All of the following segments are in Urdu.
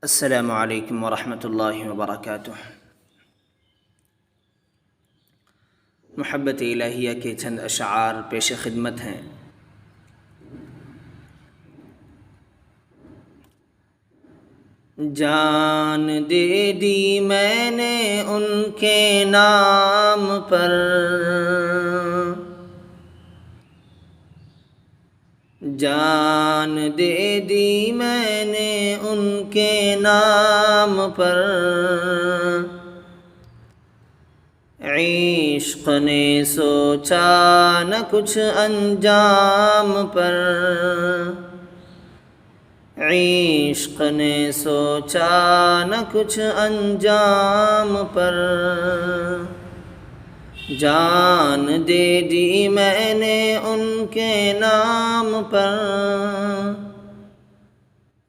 السلام علیکم ورحمۃ اللہ وبرکاتہ۔ محبت الہیہ کے چند اشعار پیش خدمت ہیں۔ جان دے دی میں نے ان کے نام پر، جان دے دی میں نے ان کے نام پر، عشق نے سوچا نہ کچھ انجام پر، عشق نے سوچا نہ کچھ انجام پر، جان دے دی میں نے ان کے نام پر،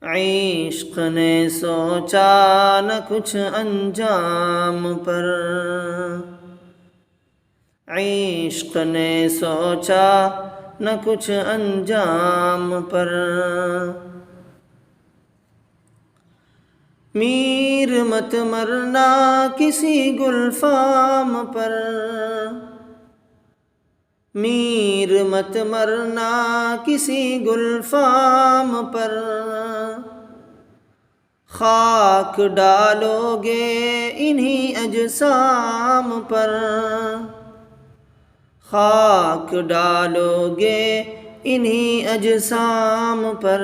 عشق نے سوچا نہ کچھ انجام پر، عشق نے سوچا نہ کچھ انجام پر۔ میر مت مرنا کسی گلفام پر، میر مت مرنا کسی گلفام پر، خاک ڈالو گے انہی اجسام پر، خاک ڈالو گے انہی اجسام پر،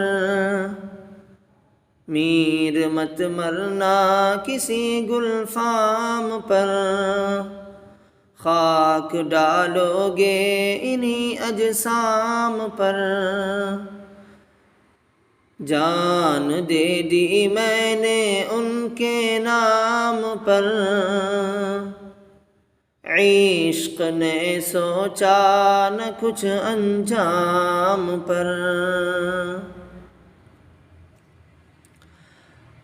میر مت مرنا کسی گلفام پر، خاک ڈالو گے انہی اجسام پر، جان دے دی میں نے ان کے نام پر، عشق نے سوچا نہ کچھ انجام پر،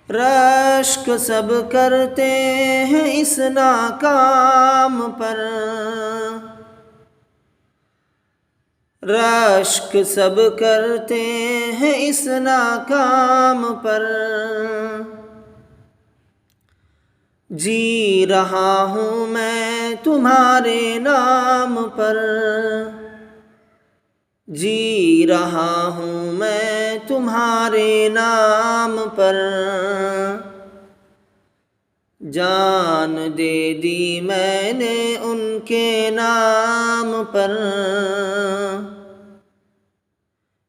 رشک سب کرتے ہیں اس ناکام پر، رشک سب کرتے ہیں اس ناکام پر، جی رہا ہوں میں تمہارے نام پر، جی رہا ہوں میں تمہارے نام پر، جان دے دی میں نے ان کے نام پر،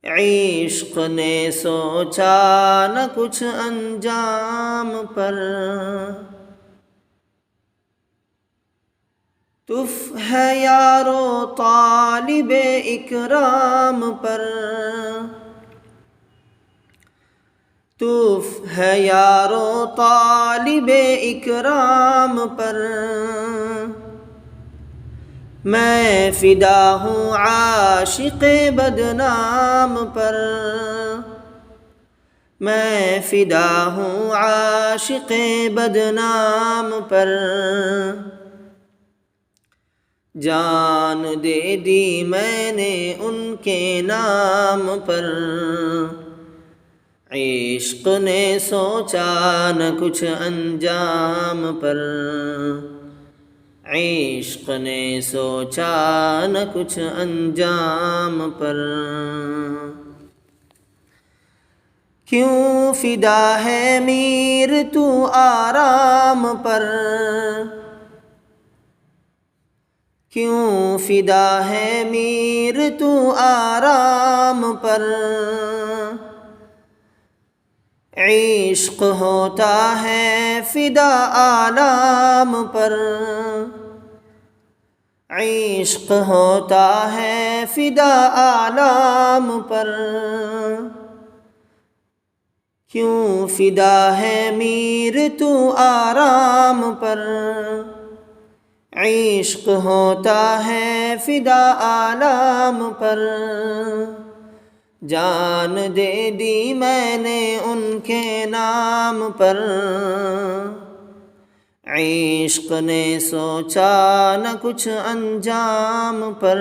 عشق نے سوچا نہ کچھ انجام پر، تف ہے یارو طالب اکرام پر، تف ہے یارو طالب اکرام پر، میں فدا ہوں عاشق بدنام پر، میں فدا ہوں عاشق بدنام پر، جان دے دی میں نے ان کے نام پر، عشق نے سوچا نہ کچھ انجام پر، عشق نے سوچا نہ کچھ انجام پر، کیوں فدا ہے میر تو آرام پر، کیوں فدا ہے میر تو آرام پر، عشق ہوتا ہے فدا آلام پر، عشق ہوتا ہے فدا آلام پر، کیوں فدا ہے میر تو آرام پر، عشق ہوتا ہے فدا آلام پر، جان دے دی میں نے ان کے نام پر، عشق نے سوچا نہ کچھ انجام پر،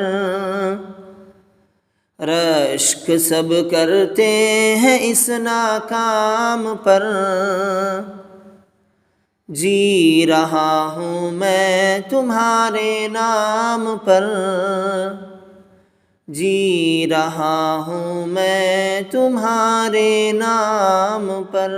رشک سب کرتے ہیں اس ناکام پر، جی رہا ہوں میں تمہارے نام پر، جی رہا ہوں میں تمہارے نام پر۔